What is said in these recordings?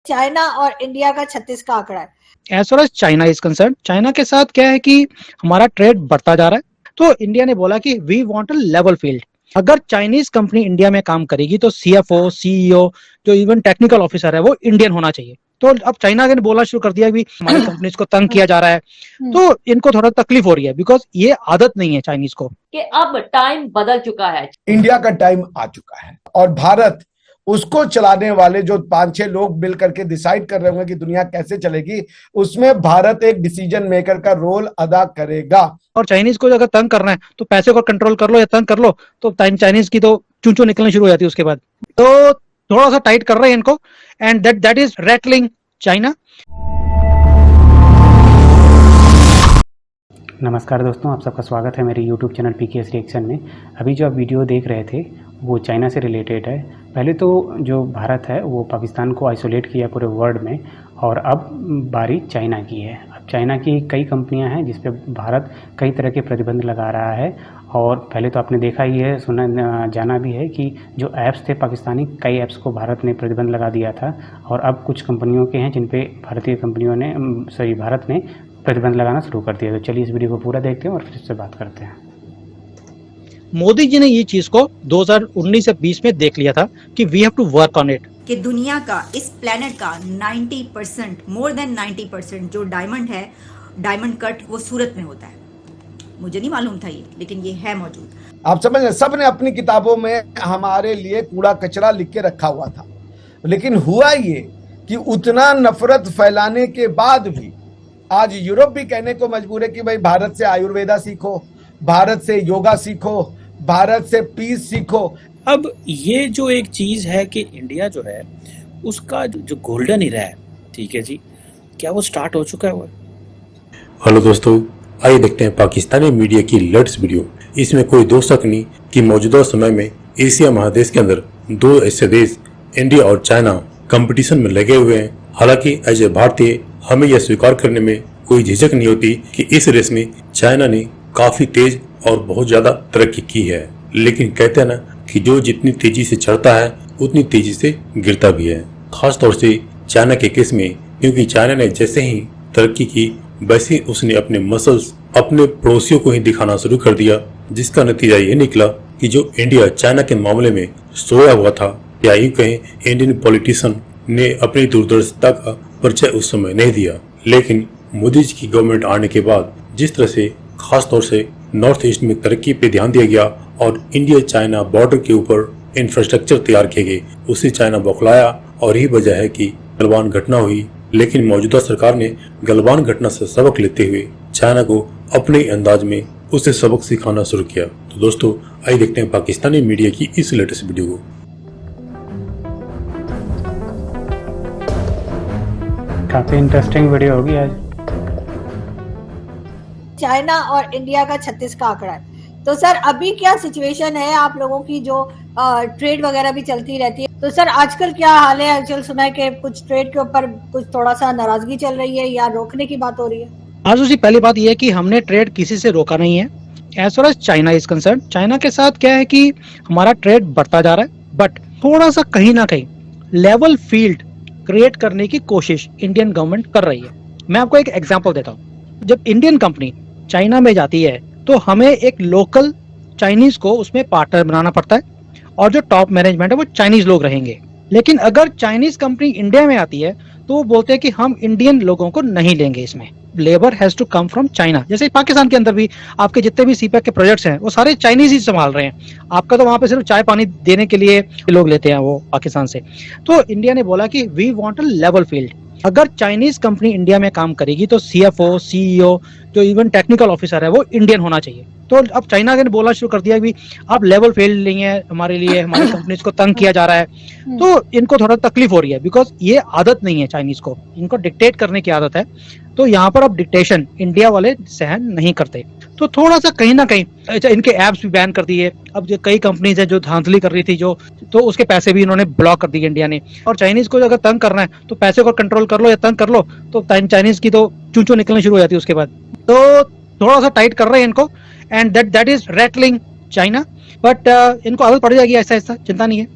China और India का 36 का आंकड़ा है। As far as China is concerned, China के साथ क्या है कि हमारा ट्रेड बढ़ता जा रहा है, तो इंडिया ने बोला कि we want a level field. अगर चाइनीज कंपनी इंडिया में काम करेगी तो सीएफओ, सीईओ, जो इवन टेक्निकल ऑफिसर है वो इंडियन होना चाहिए। तो अब चाइना ने बोलना शुरू कर दिया कि हमारी कंपनीज को तंग किया जा रहा है, तो इनको थोड़ा तकलीफ हो रही है, बिकॉज ये आदत नहीं है चाइनीज को। कि अब टाइम बदल चुका है, इंडिया का टाइम आ चुका है और भारत उसको चलाने वाले जो 5-6 लोग मिल करके डिसाइड कर रहे होंगे कि दुनिया कैसे चलेगी, उसमें भारत एक डिसीजन मेकर का रोल अदा करेगा। और चाइनीज को अगर तंग करना है तो पैसे को कंट्रोल कर लो या तंग कर लो, तो चाइनीज की तो चूंचू निकलनी शुरू हो जाती है उसके बाद। तो थोड़ा सा टाइट कर रहे हैं इनको, and that is rattling China. नमस्कार दोस्तों, आप सबका स्वागत है मेरे YouTube चैनल PKS रिएक्शन में। अभी जो आप वीडियो देख रहे थे वो चाइना से रिलेटेड है। पहले तो जो भारत है वो पाकिस्तान को आइसोलेट किया पूरे वर्ल्ड में, और अब बारी चाइना की है। अब चाइना की कई कंपनियां हैं जिस पे भारत कई तरह के प्रतिबंध लगा रहा है। और पहले तो आपने देखा ही है, सुना जाना भी है कि जो ऐप्स थे पाकिस्तानी, कई ऐप्स को भारत ने प्रतिबंध लगा दिया था, और अब कुछ कंपनियों के हैं जिन पे भारतीय कंपनियों ने भारत ने प्रतिबंध लगाना शुरू कर दिया। तो चलिए इस वीडियो को पूरा देखते हैं और फिर से बात करते हैं। मोदी जी ने ये चीज को 2019 से 20 में देख लिया था कि we have to work on it, कि दुनिया का, इस प्लेनेट का 90%, मोर देन 90% जो डायमंड है, डायमंड कट, वो सूरत में होता है। मुझे नहीं मालूम था ये, लेकिन ये है मौजूद। आप समझ रहे, सब ने अपनी किताबों में हमारे लिए कूड़ा कचरा लिख के रखा हुआ था, लेकिन हुआ ये कि उतना नफरत फैलाने के बाद भी आज यूरोप भी कहने को मजबूर है कि भाई भारत से आयुर्वेदा सीखो, भारत से योगा सीखो, भारत से पीस सीखो। अब ये जो एक चीज है कि इंडिया जो है उसका जो गोल्डन इरा है, ठीक है जी, क्या वो स्टार्ट हो चुका है? हेलो दोस्तों, आइए देखते हैं पाकिस्तानी मीडिया की लेटेस्ट वीडियो। इसमें कोई दो शक नहीं कि मौजूदा समय में एशिया महादेश के अंदर दो ऐसे देश इंडिया और चाइना कंपटीशन में लगे हुए हैं। हालांकि एज ए भारतीय हमें यह स्वीकार करने में कोई झिझक नहीं होती कि इस रेस में चाइना ने काफी तेज और बहुत ज्यादा तरक्की की है, लेकिन कहते हैं ना कि जो जितनी तेजी से चढ़ता है उतनी तेजी से गिरता भी है। खास तौर से चाइना के केस में, क्योंकि चाइना ने जैसे ही तरक्की की वैसे ही उसने अपने मसल्स अपने पड़ोसियों को ही दिखाना शुरू कर दिया, जिसका नतीजा ये निकला कि जो इंडिया चाइना के मामले में सोया हुआ था, या यूं कहें इंडियन पॉलिटिशियन ने अपनी दूरदर्शिता का परिचय उस समय नहीं दिया। लेकिन मोदी जी की गवर्नमेंट आने के बाद जिस तरह से खास तौर से नॉर्थ ईस्ट में तरक्की पे ध्यान दिया गया और इंडिया चाइना बॉर्डर के ऊपर इंफ्रास्ट्रक्चर तैयार किए गए, उससे चाइना बौखलाया और यही वजह है कि गलवान घटना हुई। लेकिन मौजूदा सरकार ने गलवान घटना से सबक लेते हुए चाइना को अपने अंदाज में उसे सबक सिखाना शुरू किया। तो दोस्तों आइए देखते हैं पाकिस्तानी मीडिया की इस लेटेस्ट वीडियो को। काफी इंटरेस्टिंग वीडियो होगी आज। चाइना और इंडिया का 36 का आंकड़ा है। तो सर अभी क्या सिचुएशन है आप लोगों की, जो ट्रेड वगैरह भी चलती रहती है, तो सर आजकल क्या हाल है? एक्चुअल सुना है कि कुछ ट्रेड के ऊपर कुछ थोड़ा सा नाराजगी चल रही है या रोकने की बात हो रही है। आज उसकी पहली बात यह है कि हमने ट्रेड किसी से रोका नहीं है। As far as China is concerned, China के साथ क्या है कि हमारा ट्रेड बढ़ता जा रहा है, बट थोड़ा सा कहीं ना कहीं लेवल फील्ड क्रिएट करने की कोशिश इंडियन गवर्नमेंट कर रही है। मैं आपको एक एग्जांपल देता हूँ। जब इंडियन कंपनी चाइना में जाती है तो हमें एक लोकल चाइनीज को उसमें पार्टनर बनाना पड़ता है, और जो टॉप मैनेजमेंट है वो चाइनीज लोग रहेंगे। लेकिन अगर चाइनीज कंपनी इंडिया में आती है तो वो बोलते हैं कि हम इंडियन लोगों को नहीं लेंगे, इसमें labour has to come from China. जैसे पाकिस्तान के अंदर भी आपके जितने भी सीपैक के प्रोजेक्ट्स हैं वो सारे चाइनीज ही संभाल रहे हैं। आपका तो वहां पे सिर्फ चाय पानी देने के लिए लोग लेते हैं वो पाकिस्तान से। तो इंडिया ने बोला कि we want a level field. अगर चाइनीज कंपनी इंडिया में काम करेगी तो सीएफओ, सीईओ, जो इवन टेक्निकल ऑफिसर है वो इंडियन होना चाहिए। तो अब चाइना ने बोलना शुरू कर दिया कि अब लेवल फील्ड नहीं है हमारे लिए, हमारी कंपनीज को तंग किया जा रहा है, तो इनको थोड़ा तकलीफ हो रही है, बिकॉज ये आदत नहीं है चाइनीज को, इनको डिक्टेट करने की आदत है। तो यहाँ पर अब डिक्टेशन इंडिया वाले सहन नहीं करते, तो थोड़ा सा कहीं ना कहीं इनके एप्स भी बैन कर दिए। अब जो कई कंपनीज है जो धांधली कर रही थी जो, तो उसके पैसे भी इन्होंने ब्लॉक कर दिए इंडिया ने। और चाइनीज को अगर तंग करना है तो पैसे को कंट्रोल कर लो या तंग कर लो, तो चाइनीज की तो चूंचू निकलनी शुरू हो जाती है उसके बाद। तो थोड़ा सा टाइट कर रहे हैं इनको, and that is rattling China, but इनको आदत पड़ जाएगी ऐसा ऐसा, चिंता नहीं है।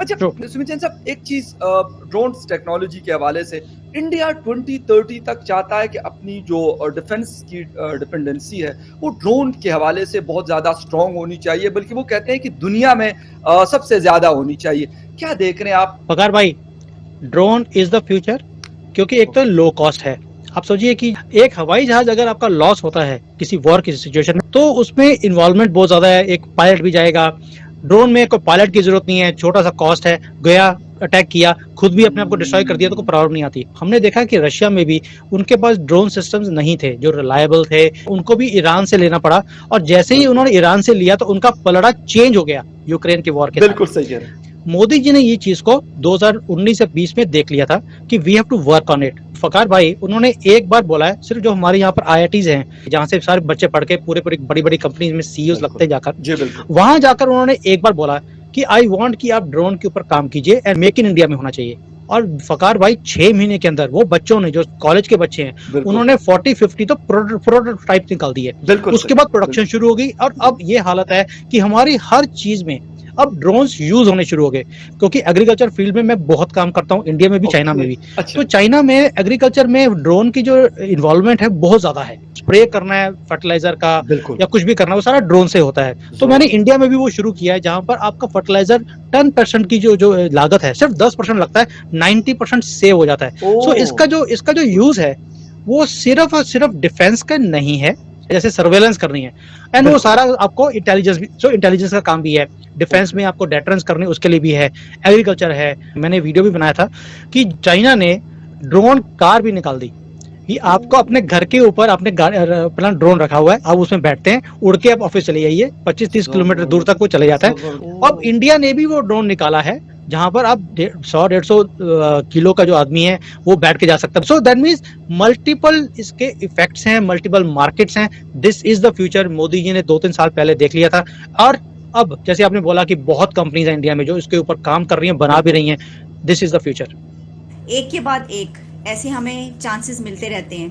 अच्छा True. सुमित जैन साहब, एक चीज ड्रोन्स टेक्नोलॉजी के हवाले से इंडिया 2030 तक चाहता है कि अपनी जो डिफेंस की डिपेंडेंसी है वो ड्रोन के हवाले से बहुत ज्यादा स्ट्रांग होनी चाहिए, बल्कि वो कहते हैं कि दुनिया में सबसे ज्यादा होनी चाहिए। क्या देख रहे हैं आप? पगार भाई, ड्रोन इज द फ्यूचर, क्योंकि एक तो लो कॉस्ट है। आप सोचिए कि एक हवाई जहाज अगर आपका लॉस होता है किसी वॉर की सिचुएशन में, तो उसमें इन्वॉल्वमेंट बहुत ज्यादा है, एक पायलट भी जाएगा। ड्रोन में कोई पायलट की जरूरत नहीं है, छोटा सा कॉस्ट है, गया अटैक किया, खुद भी अपने आप को डिस्ट्रॉय कर दिया, तो कोई प्रॉब्लम नहीं आती। हमने देखा कि रशिया में भी उनके पास ड्रोन सिस्टम्स नहीं थे जो रिलायबल थे, उनको भी ईरान से लेना पड़ा, और जैसे ही उन्होंने ईरान से लिया तो उनका पलड़ा चेंज हो गया यूक्रेन के वॉर के साथ। बिल्कुल सही कह रहे हैं। मोदी जी ने ये चीज को 2019 से 20 में देख लिया था कि we have to work on it. फकार भाई, उन्होंने एक बार बोला है, सिर्फ जो हमारे यहाँ पर IITs हैं, जहाँ से सारे बच्चे पढ़ के पूरे बड़ी बड़ी कंपनीज में CEOs लगते जाकर, जी बिल्कुल। वहां जाकर उन्होंने एक बार बोला कि आई वांट कि आप ड्रोन के ऊपर काम कीजिए एंड मेक इन इंडिया में होना चाहिए। और फकार भाई 6 महीने के अंदर वो बच्चों ने, जो कॉलेज के बच्चे हैं, उन्होंने 40-50 तो प्रोटोटाइप निकाल दिए। उसके बाद प्रोडक्शन शुरू हो गई, और अब ये हालत है कि हमारी हर चीज में अब ड्रोन्स यूज होने शुरू हो गए। क्योंकि एग्रीकल्चर फील्ड में मैं बहुत काम करता हूँ, इंडिया में भी, चाइना में भी। तो चाइना में एग्रीकल्चर में ड्रोन की जो इन्वॉल्वमेंट है बहुत ज्यादा है। स्प्रे करना है फर्टिलाइजर का या कुछ भी करना है, वो सारा ड्रोन से होता है। तो मैंने इंडिया में भी वो शुरू किया है, जहां पर आपका फर्टिलाइजर 10% की जो लागत है, सिर्फ 10% लगता है, 90% सेव हो जाता है। सो इसका जो यूज है वो सिर्फ और सिर्फ डिफेंस का नहीं है, जैसे सर्वेलेंस करनी है, एंड वो सारा आपको इंटेलिजेंस भी, इंटेलिजेंस का काम भी है। डिफेंस में आपको डेटरेंस करनी, उसके लिए भी है। एग्रीकल्चर है। मैंने वीडियो भी बनाया था कि चाइना ने ड्रोन कार भी निकाल दी कि आपको अपने घर के ऊपर अपना ड्रोन रखा हुआ है, आप उसमें बैठते हैं, उड़ के आप ऑफिस चले जाइए, 25-30 किलोमीटर दूर तक वो चले जाता है। अब इंडिया ने भी वो ड्रोन निकाला है जहां पर आप 100-150 किलो का जो आदमी है वो बैठ के जा सकता है। सो दैट मीन्स मल्टीपल इसके इफेक्ट्स हैं, मल्टीपल मार्केट्स हैं। This is the future. Modi ji ने 2-3 साल पहले देख लिया था, और अब जैसे आपने बोला कि बहुत कंपनीज हैं इंडिया में जो इसके ऊपर काम कर रही हैं, बना भी रही हैं। This is the future. एक के बाद एक ऐसे हमें चांसेस मिलते रहते हैं।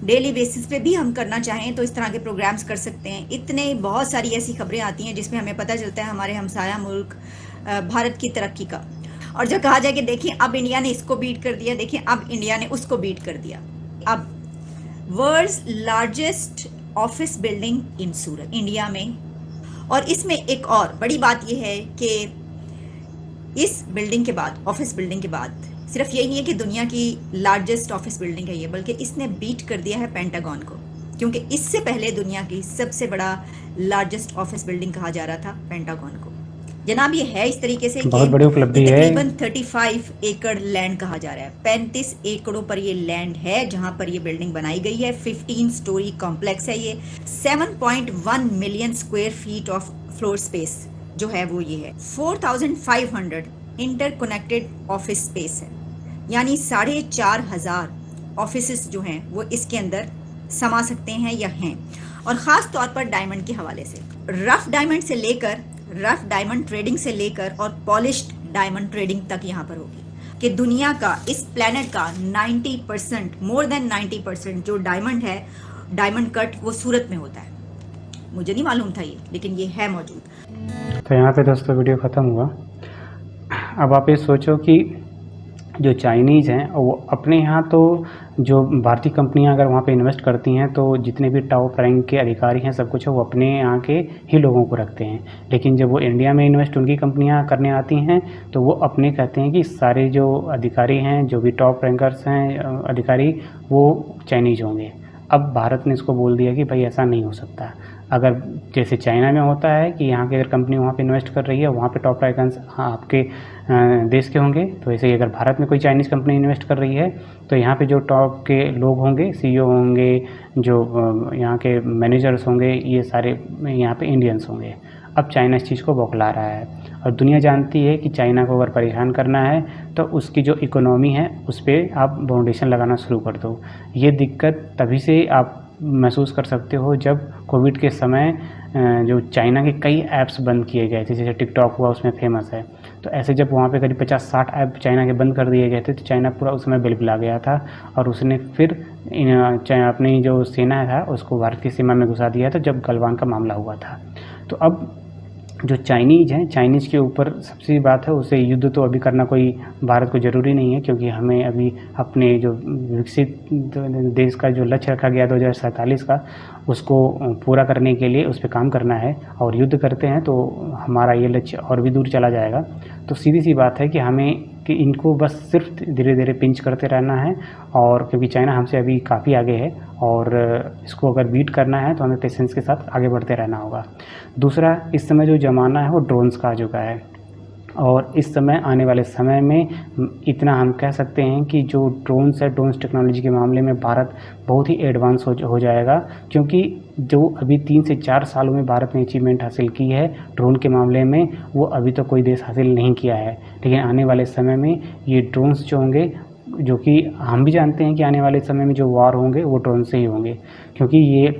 डेली बेसिस पे भी हम करना चाहें तो इस तरह के प्रोग्राम्स कर सकते हैं। इतने बहुत सारी ऐसी खबरें आती हैं जिसमें हमें पता चलता है हमारे हमसाया मुल्क भारत की तरक्की का। और जब कहा जाए कि देखिए अब इंडिया ने इसको बीट कर दिया, देखिए अब इंडिया ने उसको बीट कर दिया। अब world's largest office building in Surat, India में। और इसमें एक और बड़ी बात यह है कि इस बिल्डिंग के बाद, ऑफिस बिल्डिंग के बाद, सिर्फ यही नहीं है कि दुनिया की लार्जेस्ट ऑफिस बिल्डिंग है ये, बल्कि इसने बीट कर दिया है पेंटागन को, क्योंकि इससे पहले दुनिया की सबसे बड़ा लार्जेस्ट ऑफिस बिल्डिंग कहा जा रहा था पेंटागन को। जनाब ये है इस तरीके से बहुत बड़ी उपलब्धि है। तकरीबन 35 एकड़ लैंड कहा जा रहा है। 35 एकड़ों पर ये लैंड है जहां पर ये बिल्डिंग बनाई गई है। 15 स्टोरी कॉम्प्लेक्स है ये। 7.1 million square feet of floor space जो है वो ये है। 4,500 इंटरकनेक्टेड ऑफिस स्पेस है, यानी 4,500 ऑफिसेस जो हैं वो इसके अंदर समा सकते हैं या हैं। और ख़ास तौर पर डायमंड के हवाले से, रफ डायमंड से लेकर, रफ डायमंड ट्रेडिंग से लेकर और पॉलिश्ड डायमंड ट्रेडिंग तक यहाँ पर होगी। कि दुनिया का, इस प्लेनेट का 90%, मोर देन 90% जो डायमंड है, डायमंड कट, वो सूरत में होता है। मुझे नहीं मालूम था ये, लेकिन ये है मौजूद। तो यहाँ पे दोस्तों वीडियो ख़त्म हुआ। अब आप ये सोचो कि जो चाइनीज़ हैं वो अपने यहाँ, तो जो भारतीय कंपनियां अगर वहाँ पे इन्वेस्ट करती हैं तो जितने भी टॉप रैंक के अधिकारी हैं सब कुछ है वो अपने यहाँ के ही लोगों को रखते हैं। लेकिन जब वो इंडिया में इन्वेस्ट उनकी कंपनियां करने आती हैं तो वो अपने कहते हैं कि सारे जो अधिकारी हैं, जो भी टॉप रैंकर्स हैं अधिकारी, वो चाइनीज़ होंगे। अब भारत ने इसको बोल दिया कि भाई ऐसा नहीं हो सकता। अगर जैसे चाइना में होता है कि यहाँ की अगर कंपनी वहाँ पे इन्वेस्ट कर रही है, वहाँ पे टॉप रैंकर्स आपके देश के होंगे, तो ऐसे ही अगर भारत में कोई चाइनीज़ कंपनी इन्वेस्ट कर रही है तो यहाँ पे जो टॉप के लोग होंगे, CEO होंगे, जो यहाँ के मैनेजर्स होंगे, ये सारे यहाँ पे इंडियंस होंगे। अब चाइना इस चीज़ को बौखला रहा है और दुनिया जानती है कि चाइना को अगर परेशान करना है तो उसकी जो इकोनॉमी है उस पर आप फाउंडेशन लगाना शुरू कर दो। ये दिक्कत तभी से आप महसूस कर सकते हो जब कोविड के समय जो चाइना के कई ऐप्स बंद किए गए थे, जैसे टिकटॉक हुआ उसमें फेमस है। तो ऐसे जब वहाँ पे करीब 50-60 ऐप चाइना के बंद कर दिए गए थे तो चाइना पूरा उस समय बिलबिला गया था और उसने फिर अपनी जो सेना था उसको भारत की सीमा में घुसा दिया था जब गलवान का मामला हुआ था। तो अब जो चाइनीज़ हैं, चाइनीज़ के ऊपर सबसे बात है, उसे युद्ध तो अभी करना कोई भारत को ज़रूरी नहीं है, क्योंकि हमें अभी अपने जो विकसित देश का जो लक्ष्य रखा गया 2047 का, उसको पूरा करने के लिए उस पर काम करना है। और युद्ध करते हैं तो हमारा ये लक्ष्य और भी दूर चला जाएगा। तो सीधी सी बात है कि हमें कि इनको बस सिर्फ धीरे धीरे पिंच करते रहना है, और क्योंकि चाइना हमसे अभी काफ़ी आगे है और इसको अगर बीट करना है तो हमें पेशेंस के साथ आगे बढ़ते रहना होगा। दूसरा, इस समय जो ज़माना है वो ड्रोन्स का आ चुका है, और इस समय आने वाले समय में इतना हम कह सकते हैं कि जो ड्रोन्स है, ड्रोन्स टेक्नोलॉजी के मामले में भारत बहुत ही एडवांस हो जाएगा, क्योंकि जो अभी 3 से 4 सालों में भारत ने अचीवमेंट हासिल की है ड्रोन के मामले में, वो अभी तक कोई देश हासिल नहीं किया है। लेकिन आने वाले समय में ये ड्रोन्स जो होंगे, जो कि हम भी जानते हैं कि आने वाले समय में जो वार होंगे वो ड्रोन से ही होंगे, क्योंकि ये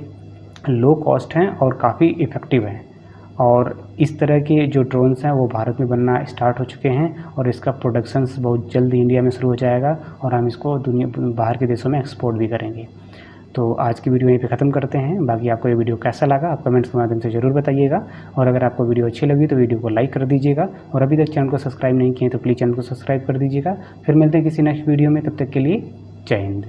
लो कॉस्ट हैं और काफ़ी इफ़ेक्टिव हैं। और इस तरह के जो ड्रोन्स हैं वो भारत में बनना स्टार्ट हो चुके हैं, और इसका प्रोडक्शंस बहुत जल्द इंडिया में शुरू हो जाएगा, और हम इसको दुनिया बाहर के देशों में एक्सपोर्ट भी करेंगे। तो आज की वीडियो यहीं पे ख़त्म करते हैं। बाकी आपको ये वीडियो कैसा लगा आप कमेंट्स के माध्यम से ज़रूर बताइएगा, और अगर आपको वीडियो अच्छी लगी तो वीडियो को लाइक कर दीजिएगा, और अभी तक चैनल को सब्सक्राइब नहीं किए तो प्लीज़ चैनल को सब्सक्राइब कर दीजिएगा। फिर मिलते हैं किसी नेक्स्ट वीडियो में, तब तक के लिए जय हिंद।